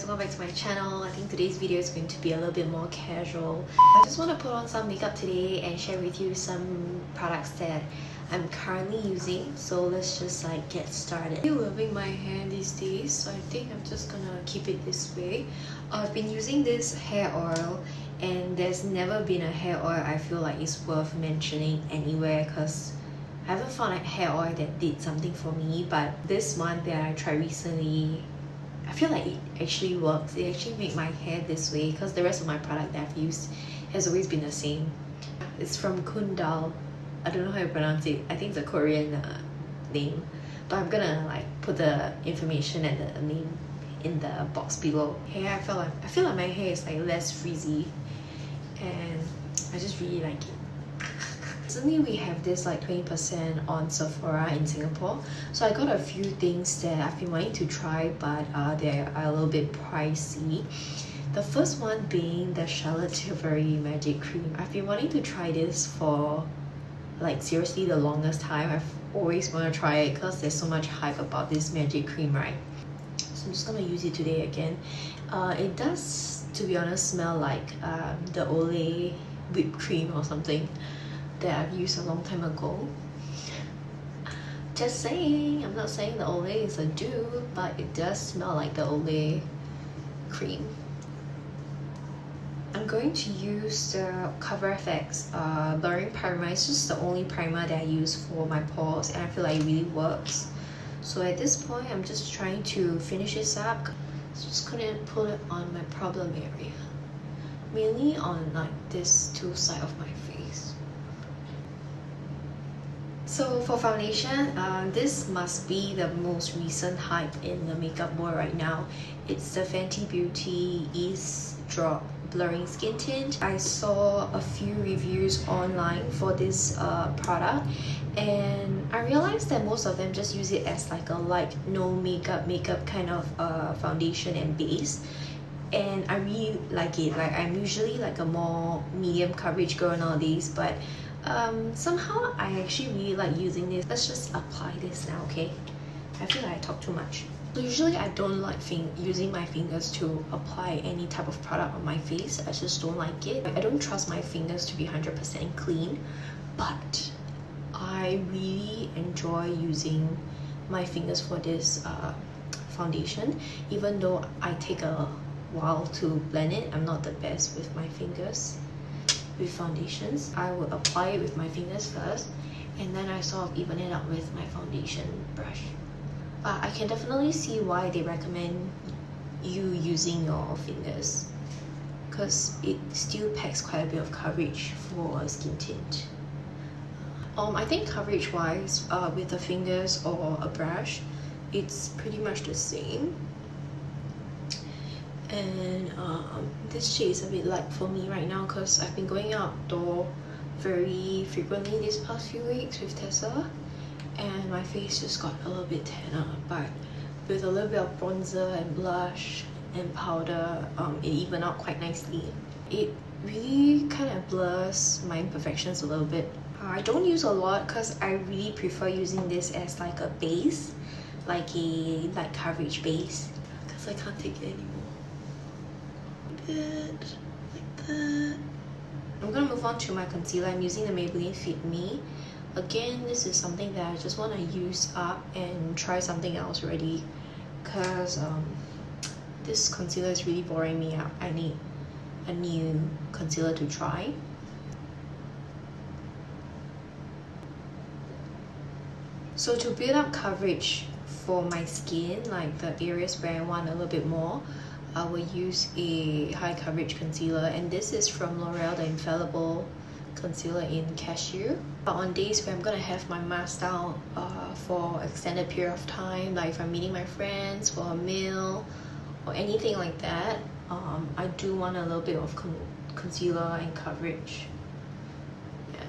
guys, welcome back to my channel. I think today's video is going to be a little bit more casual. I just want to put on some makeup today and share with you some products that I'm currently using. So let's just get started. I'm really loving my hair these days, so I think I'm just gonna keep it this way. I've been using this hair oil, and there's never been a hair oil I feel like is worth mentioning anywhere because I haven't found a hair oil that did something for me. But this one that I tried recently, I feel like it actually works. It actually made my hair this way because the rest of my product that I've used has always been the same. It's from Kundal. I don't know how you pronounce it. I think it's a Korean name, but I'm gonna put the information and the name in the box below. Hair, I feel like my hair is less frizzy, and I just really like it. Recently we have this 20% on Sephora in Singapore, so I got a few things that I've been wanting to try, but they are a little bit pricey. The first one being the Tilbury Magic Cream. I've been wanting to try this for seriously the longest time. I've always want to try it because there's so much hype about this magic cream, right? So I'm just gonna use it today again. It does, to be honest, smell like the Olay whipped cream or something that I've used a long time ago. Just saying, I'm not saying the Olay is a dupe, but it does smell like the Olay cream. I'm going to use the Cover FX blurring primer. It's just the only primer that I use for my pores, and I feel like it really works. So at this point, I'm just trying to finish this up. So just gonna put it on my problem area, mainly on this two side of my face. So for foundation, this must be the most recent hype in the makeup world right now. It's the Fenty Beauty Eaze Drop Blurring Skin Tint. I saw a few reviews online for this product, and I realized that most of them just use it as a light no makeup kind of foundation and base, and I really like it. I'm usually a more medium coverage girl nowadays, but somehow I actually really like using this. Let's just apply this now, okay? I feel like I talk too much. So usually I don't like using my fingers to apply any type of product on my face. I just don't like it. I don't trust my fingers to be 100% clean, but I really enjoy using my fingers for this foundation. Even though I take a while to blend it, I'm not the best with my fingers. With foundations, I will apply it with my fingers first, and then I sort of even it out with my foundation brush. I can definitely see why they recommend you using your fingers, because it still packs quite a bit of coverage for a skin tint. I think coverage wise, with the fingers or a brush, it's pretty much the same. And this shade is a bit light for me right now because I've been going outdoor very frequently these past few weeks with Tessa, and my face just got a little bit tanner, but with a little bit of bronzer and blush and powder, it evened out quite nicely. It really kind of blurs my imperfections a little bit. I don't use a lot because I really prefer using this as a base, a light coverage base, because I can't take it anymore. Bit like that. I'm gonna move on to my concealer. I'm using the Maybelline Fit Me. Again, this is something that I just want to use up and try something else already, because this concealer is really boring me out. I need a new concealer to try. So to build up coverage for my skin, the areas where I want a little bit more, I will use a high coverage concealer, and this is from L'Oreal, the Infallible Concealer in Cashew. But on days where I'm gonna have my mask down for extended period of time, if I'm meeting my friends for a meal or anything like that, I do want a little bit of concealer and coverage. Yeah.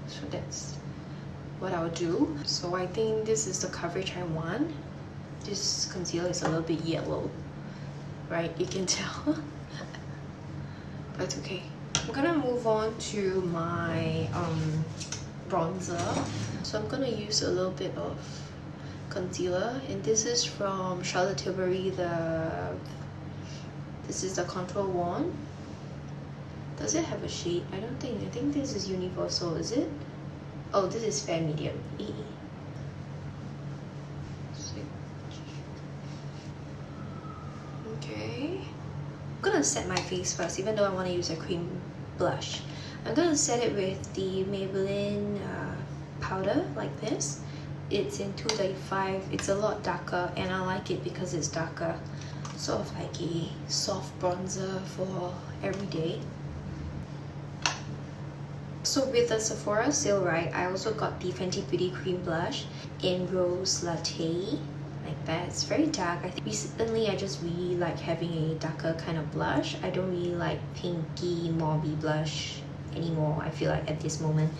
So that's what I'll do. So I think this is the coverage I want. This concealer is a little bit yellow, right? You can tell. But it's okay. I'm gonna move on to my bronzer. So I'm gonna use a little bit of concealer, and this is from Charlotte Tilbury. This is the Contour Wand. Does it have a shade? I don't think. I think this is universal. Is it? Oh, this is fair medium. Okay. I'm gonna set my face first, even though I want to use a cream blush. I'm gonna set it with the Maybelline powder like this. It's in 235. It's a lot darker, and I like it because it's darker. Sort of like a soft bronzer for every day. So with the Sephora sale, right, I also got the Fenty Beauty Cream Blush in Rose Latte. Like that. It's very dark. I think recently I just really like having a darker kind of blush. I don't really like pinky mauvey blush anymore, I feel like, at this moment.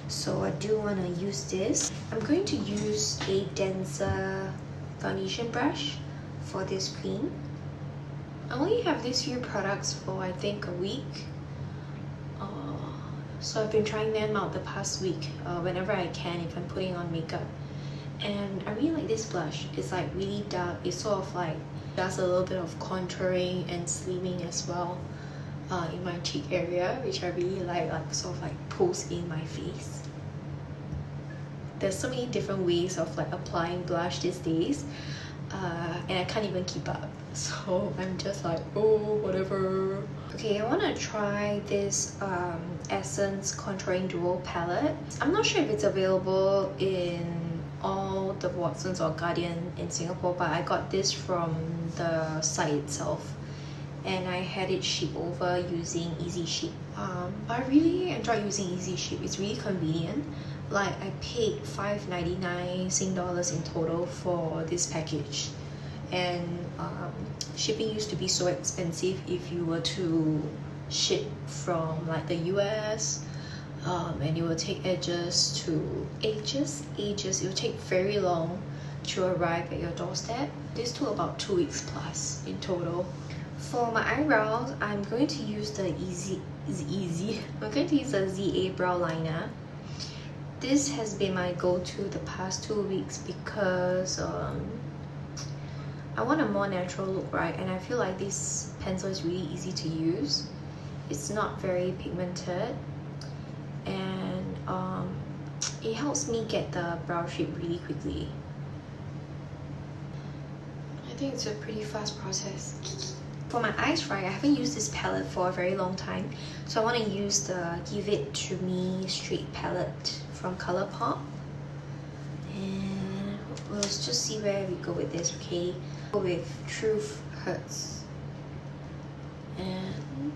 So I do want to use this. I'm going to use a denser foundation brush for this cream. I only have these few products for I think a week. So I've been trying them out the past week whenever I can if I'm putting on makeup. And I really like this blush. It's like really dark. It sort of like does a little bit of contouring and slimming as well in my cheek area, which I really like sort of like pulls in my face. There's so many different ways of like applying blush these days, and I can't even keep up. So I'm just like, oh, whatever. Okay, I want to try this Essence Contouring Duo palette. I'm not sure if it's available in all the Watsons or Guardian in Singapore, but I got this from the site itself, and I had it shipped over using Eaze Ship. I really enjoy using Eaze Ship. It's really convenient. Like, I paid $5.99 Sing dollars in total for this package, and shipping used to be so expensive if you were to ship from like the US, and it will take ages. It will take very long to arrive at your doorstep. This took about 2 weeks plus in total. For my eyebrows, I'm going to use the Eaze. I'm going to use the ZA brow liner. This has been my go-to the past 2 weeks because I want a more natural look, right? And I feel like this pencil is really easy to use. It's not very pigmented, and it helps me get the brow shape really quickly. I think it's a pretty fast process. For my eyes, right, I haven't used this palette for a very long time, so I want to use the Give It To Me Straight palette from Colourpop, and we'll just see where we go with this. Okay, go with Truth Hurts and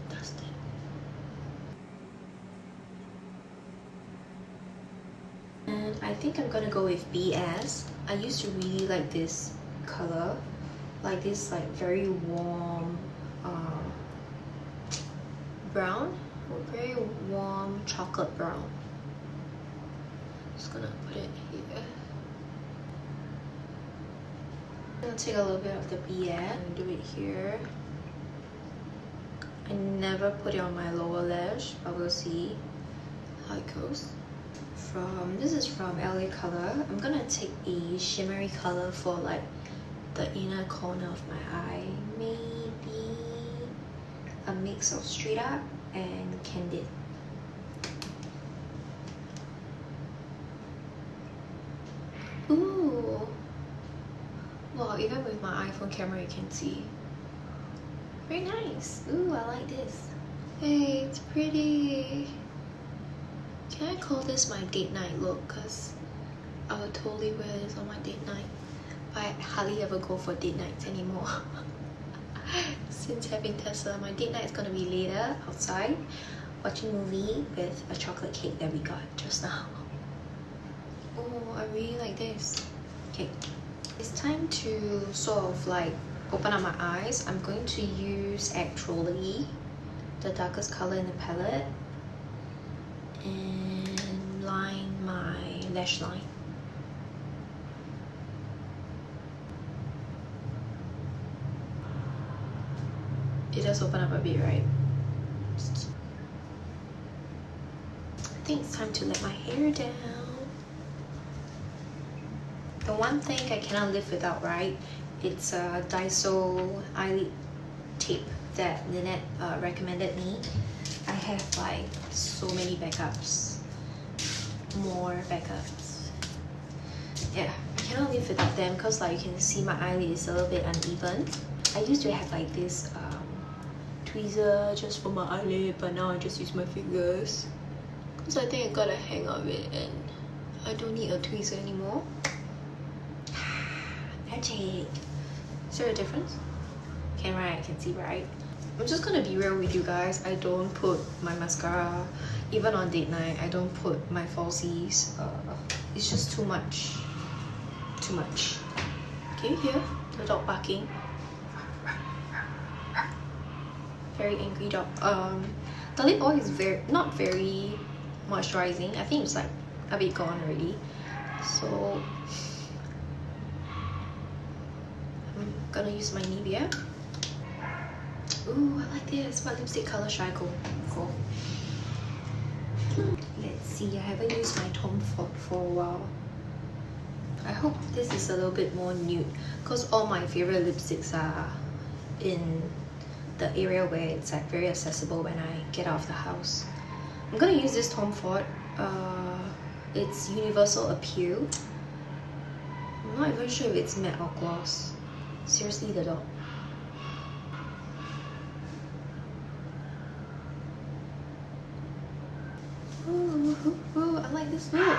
Dust It. And I think I'm gonna go with BS. I used to really like this color, like this like very warm brown, very warm chocolate brown. Just gonna put it here. I'm gonna take a little bit of the BS and do it here. I never put it on my lower lash, but we'll see how it goes. This is from LA Color. I'm gonna take a shimmery color for like the inner corner of my eye. Maybe a mix of Straight Up and Candid. Ooh! Wow, even with my iPhone camera you can see. Very nice. Ooh, I like this. Hey, it's pretty. Can I call this my date night look? Because I would totally wear this on my date night. But I hardly ever go for date nights anymore. Since having Tesla, my date night is gonna be later outside watching a movie with a chocolate cake that we got just now. Oh, I really like this. Okay, it's time to sort of like open up my eyes. I'm going to use actually the darkest color in the palette and line my lash line. It does open up a bit, right? I think it's time to let my hair down. The one thing I cannot live without, right? It's a Daiso Eyelid Tape that Lynette recommended me. I have like so many backups, more backups. Yeah, I cannot live without them because like you can see my eyelid is a little bit uneven. I used to have like this tweezer just for my eyelid, but now I just use my fingers because I think I got a hang of it and I don't need a tweezer anymore. Magic. Is there a difference? Right, I can see, right? I'm just gonna be real with you guys. I don't put my mascara, even on date night. I don't put my falsies. It's just too much. Too much. Can you hear the dog barking? Very angry dog. The lip oil is not very moisturizing. I think it's like a bit gone already. So I'm gonna use my Nivea. Ooh, I like this. What lipstick color should I go for? Let's see. I haven't used my Tom Ford for a while. I hope this is a little bit more nude because all my favorite lipsticks are in the area where it's like very accessible when I get out of the house. I'm gonna use this Tom Ford. It's Universal Appeal. I'm not even sure if it's matte or gloss. Seriously, the dog. Ooh, I like this look.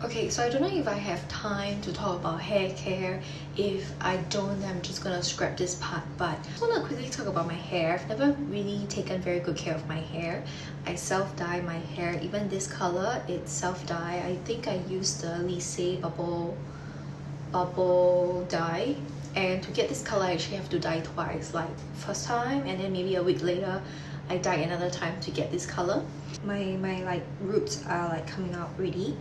Okay, so I don't know if I have time to talk about hair care. If I don't, then I'm just gonna scrap this part. But I just wanna quickly talk about my hair. I've never really taken very good care of my hair. I self-dye my hair. Even this color, it's self-dye. I think I used the Lycée bubble dye. And to get this color, I actually have to dye twice. Like first time, and then maybe a week later, I dye another time to get this color. My like roots are like coming out already.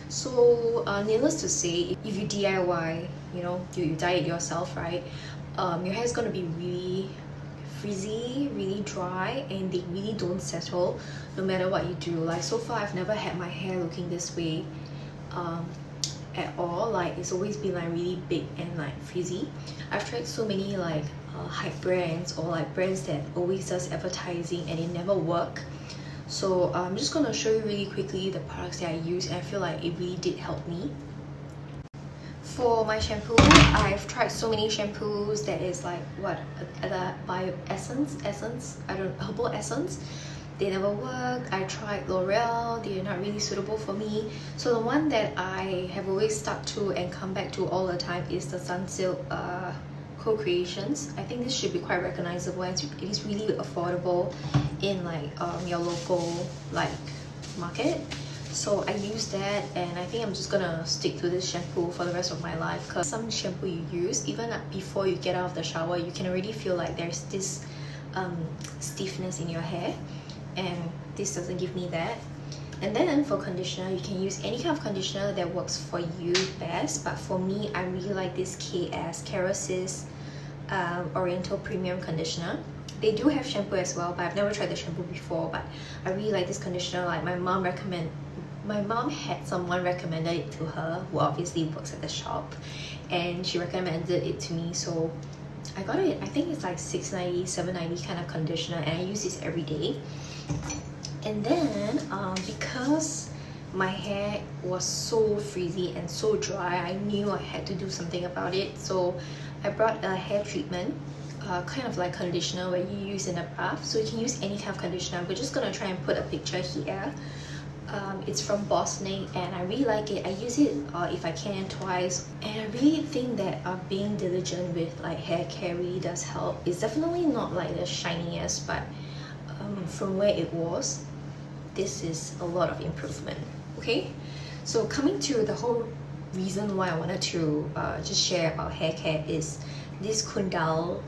So needless to say, if you DIY, you know, you dye it yourself, right? Your hair is gonna be really frizzy, really dry, and they really don't settle no matter what you do. Like so far, I've never had my hair looking this way at all. Like it's always been like really big and like frizzy. I've tried so many like hype brands or like brands that always does advertising and it never work. So I'm just gonna show you really quickly the products that I use, and I feel like it really did help me. For my shampoo, I've tried so many shampoos that is like what the bio essence, I don't know, herbal essence. They never worked. I tried L'Oreal, they're not really suitable for me. So the one that I have always stuck to and come back to all the time is the Sunsilk Co-Creations. I think this should be quite recognizable and it is really affordable in like your local like market. So I use that, and I think I'm just gonna stick to this shampoo for the rest of my life, because some shampoo you use, even before you get out of the shower, you can already feel like there's this stiffness in your hair, and this doesn't give me that. And then for conditioner, you can use any kind of conditioner that works for you best, but for me, I really like this Kerasis Oriental Premium Conditioner. They do have shampoo as well, but I've never tried the shampoo before. But I really like this conditioner. Like my mom had someone recommended it to her, who obviously works at the shop, and she recommended it to me, so I got it. I think it's like $6.90, $7.90 kind of conditioner, and I use this every day. And then because my hair was so frizzy and so dry, I knew I had to do something about it. So I brought a hair treatment, kind of like conditioner where you use in a bath. So you can use any kind of conditioner. We're just gonna try and put a picture here. It's from Bosnic, and I really like it. I use it if I can twice, and I really think that being diligent with like hair care really does help. It's definitely not like the shiniest, but from where it was, this is a lot of improvement. Okay, so coming to the whole reason why I wanted to just share about hair care is this Kundal,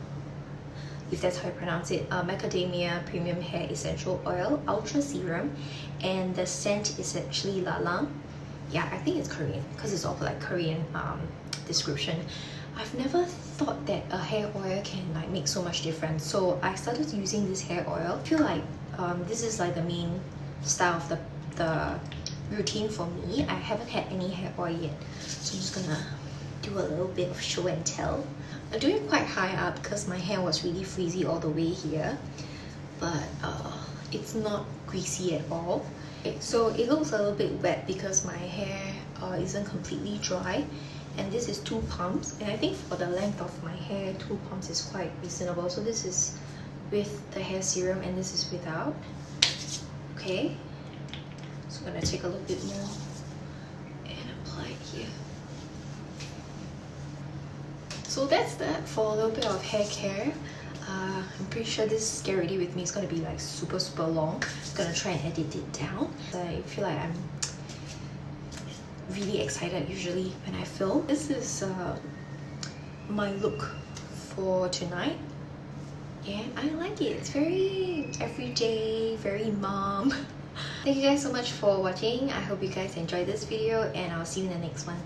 if that's how you pronounce it, Macadamia Premium Hair Essential Oil Ultra Serum, and the scent is actually Ylang. Yeah, I think it's Korean because it's all like Korean description. I've never thought that a hair oil can like make so much difference, so I started using this hair oil. I feel like this is like the main style of the routine for me. I haven't had any hair oil yet, so I'm just gonna do a little bit of show and tell. I'm doing it quite high up because my hair was really frizzy all the way here, but it's not greasy at all. Okay, so it looks a little bit wet because my hair isn't completely dry, and this is 2 pumps, and I think for the length of my hair 2 pumps is quite reasonable. So this is with the hair serum and this is without. Okay, so I'm gonna take a little bit more and apply it here. So that's that for a little bit of hair care. I'm pretty sure this Get Ready With Me is going to be like super long. I'm going to try and edit it down. I feel like I'm really excited usually when I film. This is my look for tonight, and I like it. It's very everyday, very mom. Thank you guys so much for watching. I hope you guys enjoyed this video, and I'll see you in the next one.